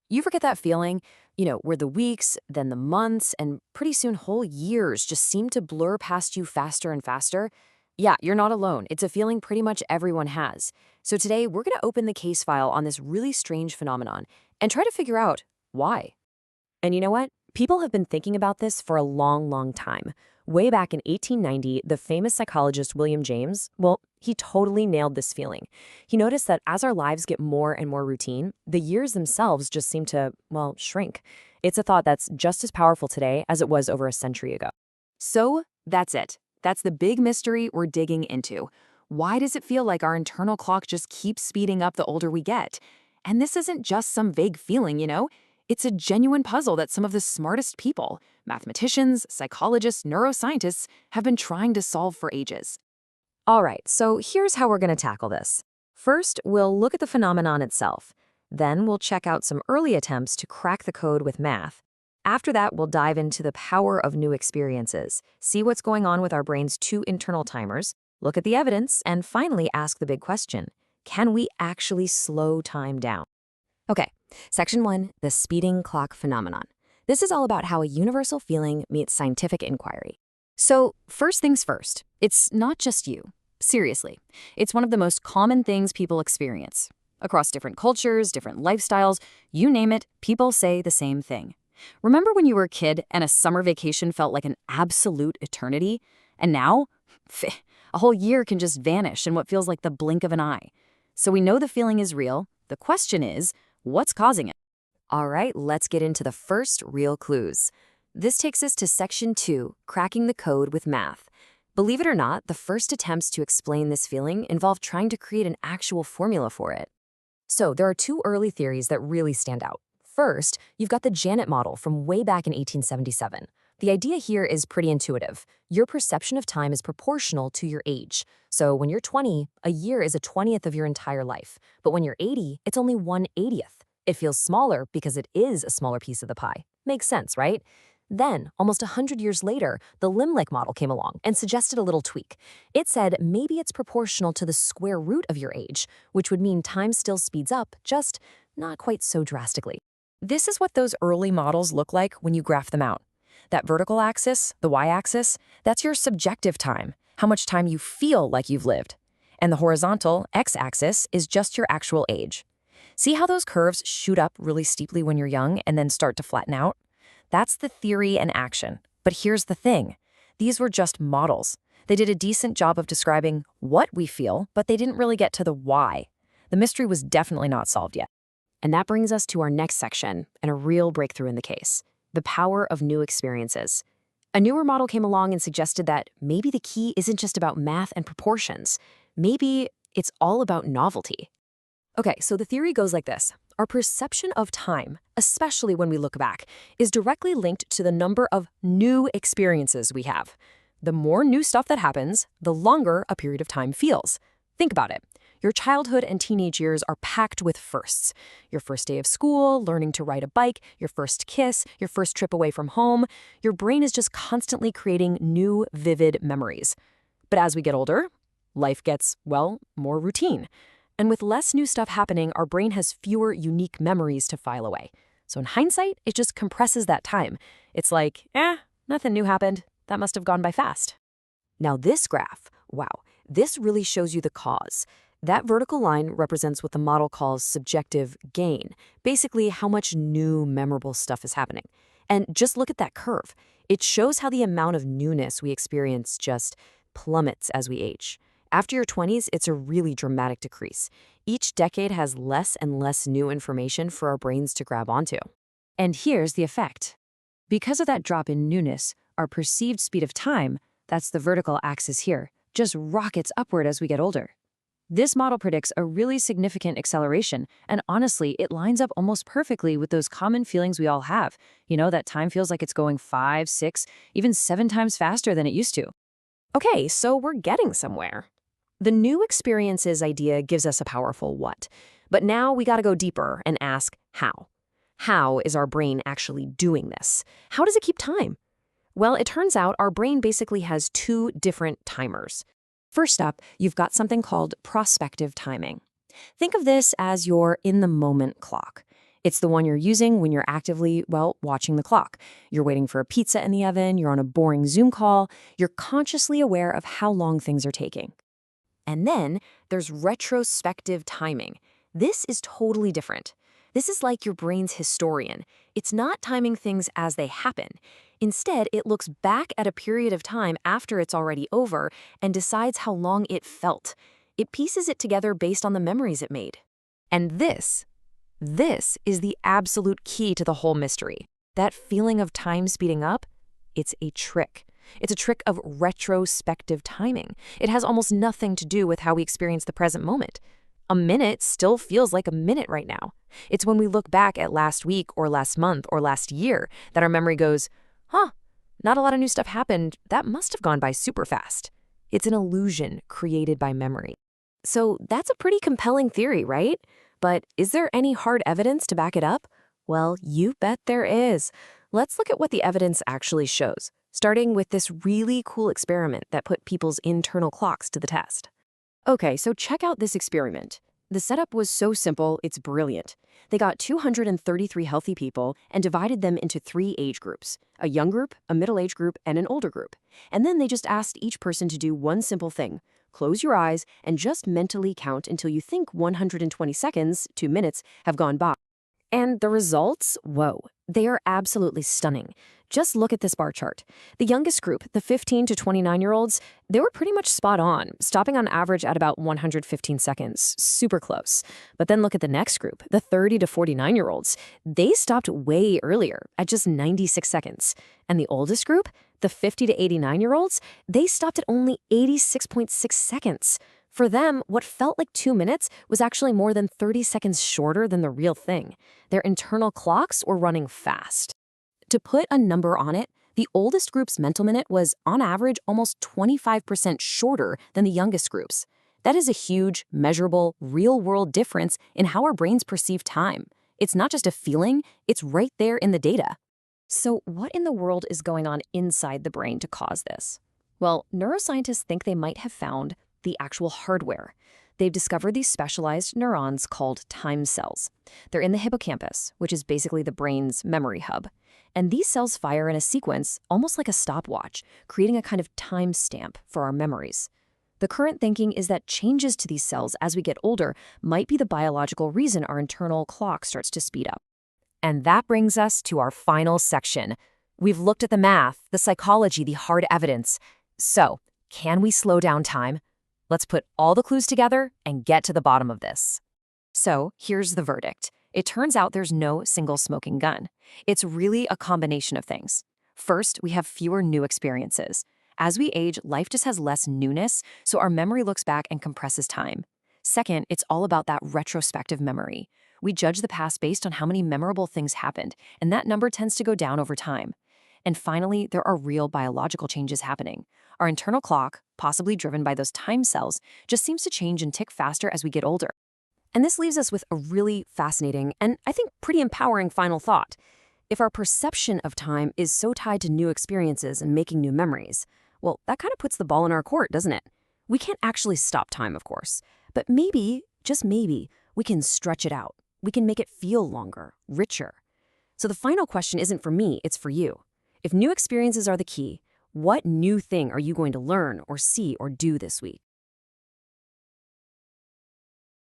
You forget that feeling, where the weeks, then the months, and pretty soon whole years just seem to blur past you faster and faster? Yeah, you're not alone. It's a feeling pretty much everyone has. So today, we're going to open the case file on this really strange phenomenon and try to figure out why. And you know what? People have been thinking about this for a long, long time. Way back in 1890, the famous psychologist William James, well, he totally nailed this feeling. He noticed that as our lives get more and more routine, the years themselves just seem to, well, shrink. It's a thought that's just as powerful today as it was over a century ago. So that's it. That's the big mystery we're digging into. Why does it feel like our internal clock just keeps speeding up the older we get? And this isn't just some vague feeling. It's a genuine puzzle that some of the smartest people, mathematicians, psychologists, neuroscientists, have been trying to solve for ages. All right, so here's how we're going to tackle this. First, we'll look at the phenomenon itself. Then we'll check out some early attempts to crack the code with math. After that, we'll dive into the power of new experiences, see what's going on with our brain's two internal timers, look at the evidence, and finally ask the big question: can we actually slow time down? Okay, Section 1, the speeding clock phenomenon. This is all about how a universal feeling meets scientific inquiry. So, first things first, it's not just you. Seriously, it's one of the most common things people experience. Across different cultures, different lifestyles, you name it, people say the same thing. Remember when you were a kid and a summer vacation felt like an absolute eternity? And now, a whole year can just vanish in what feels like the blink of an eye. So we know the feeling is real. The question is, what's causing it? All right, let's get into the first real clues. This takes us to Section 2, cracking the code with math. Believe it or not, the first attempts to explain this feeling involved trying to create an actual formula for it. So there are two early theories that really stand out. First, you've got the Janet model from way back in 1877. The idea here is pretty intuitive. Your perception of time is proportional to your age. So when you're 20, a year is a 20th of your entire life. But when you're 80, it's only 1/80th. It feels smaller because it is a smaller piece of the pie. Makes sense, right? Then, almost 100 years later, the Limelick model came along and suggested a little tweak. It said maybe it's proportional to the square root of your age, which would mean time still speeds up, just not quite so drastically. This is what those early models look like when you graph them out. That vertical axis, the y-axis, that's your subjective time, how much time you feel like you've lived. And the horizontal, x-axis, is just your actual age. See how those curves shoot up really steeply when you're young and then start to flatten out? That's the theory and action. But here's the thing. These were just models. They did a decent job of describing what we feel, but they didn't really get to the why. The mystery was definitely not solved yet. And that brings us to our next section and a real breakthrough in the case: the power of new experiences. A newer model came along and suggested that maybe the key isn't just about math and proportions. Maybe it's all about novelty. Okay, so the theory goes like this. Our perception of time, especially when we look back, is directly linked to the number of new experiences we have. The more new stuff that happens, the longer a period of time feels. Think about it. Your childhood and teenage years are packed with firsts. Your first day of school, learning to ride a bike, your first kiss, your first trip away from home. Your brain is just constantly creating new, vivid memories. But as we get older, life gets, well, more routine. And with less new stuff happening, our brain has fewer unique memories to file away. So in hindsight, it just compresses that time. It's like, nothing new happened. That must have gone by fast. Now this graph, wow, this really shows you the cause. That vertical line represents what the model calls subjective gain, basically how much new, memorable stuff is happening. And just look at that curve. It shows how the amount of newness we experience just plummets as we age. After your 20s, it's a really dramatic decrease. Each decade has less and less new information for our brains to grab onto. And here's the effect. Because of that drop in newness, our perceived speed of time, that's the vertical axis here, just rockets upward as we get older. This model predicts a really significant acceleration, and honestly, it lines up almost perfectly with those common feelings we all have. That time feels like it's going 5, 6, even 7 times faster than it used to. Okay, so we're getting somewhere. The new experiences idea gives us a powerful what. But now we gotta go deeper and ask how. How is our brain actually doing this? How does it keep time? Well, it turns out our brain basically has two different timers. First up, you've got something called prospective timing. Think of this as your in-the-moment clock. It's the one you're using when you're actively, well, watching the clock. You're waiting for a pizza in the oven, you're on a boring Zoom call, you're consciously aware of how long things are taking. And then there's retrospective timing. This is totally different. This is like your brain's historian. It's not timing things as they happen. Instead, it looks back at a period of time after it's already over and decides how long it felt. It pieces it together based on the memories it made. And this is the absolute key to the whole mystery. That feeling of time speeding up, it's a trick. It's a trick of retrospective timing. It has almost nothing to do with how we experience the present moment. A minute still feels like a minute right now. It's when we look back at last week or last month or last year that our memory goes, not a lot of new stuff happened. That must have gone by super fast. It's an illusion created by memory. So that's a pretty compelling theory, right? But is there any hard evidence to back it up? Well, you bet there is. Let's look at what the evidence actually shows, starting with this really cool experiment that put people's internal clocks to the test. Okay, so check out this experiment. The setup was so simple, it's brilliant. They got 233 healthy people and divided them into 3 age groups, a young group, a middle-aged group, and an older group. And then they just asked each person to do one simple thing. Close your eyes and just mentally count until you think 120 seconds, 2 minutes, have gone by. And the results? Whoa, they are absolutely stunning. Just look at this bar chart. The youngest group, the 15 to 29-year-olds, they were pretty much spot on, stopping on average at about 115 seconds, super close. But then look at the next group, the 30 to 49-year-olds. They stopped way earlier, at just 96 seconds. And the oldest group, the 50 to 89-year-olds, they stopped at only 86.6 seconds. For them, what felt like 2 minutes was actually more than 30 seconds shorter than the real thing. Their internal clocks were running fast. To put a number on it, the oldest group's mental minute was, on average, almost 25% shorter than the youngest group's. That is a huge, measurable, real-world difference in how our brains perceive time. It's not just a feeling, it's right there in the data. So what in the world is going on inside the brain to cause this? Well, neuroscientists think they might have found the actual hardware. They've discovered these specialized neurons called time cells. They're in the hippocampus, which is basically the brain's memory hub. And these cells fire in a sequence, almost like a stopwatch, creating a kind of time stamp for our memories. The current thinking is that changes to these cells as we get older might be the biological reason our internal clock starts to speed up. And that brings us to our final section. We've looked at the math, the psychology, the hard evidence. So, can we slow down time? Let's put all the clues together and get to the bottom of this. So, here's the verdict. It turns out there's no single smoking gun. It's really a combination of things. First, we have fewer new experiences. As we age, life just has less newness, so our memory looks back and compresses time. Second, it's all about that retrospective memory. We judge the past based on how many memorable things happened, and that number tends to go down over time. And finally, there are real biological changes happening. Our internal clock, possibly driven by those time cells, just seems to change and tick faster as we get older. And this leaves us with a really fascinating and I think pretty empowering final thought. If our perception of time is so tied to new experiences and making new memories, well, that kind of puts the ball in our court, doesn't it? We can't actually stop time, of course, but maybe, just maybe, we can stretch it out. We can make it feel longer, richer. So the final question isn't for me, it's for you. If new experiences are the key, what new thing are you going to learn or see or do this week?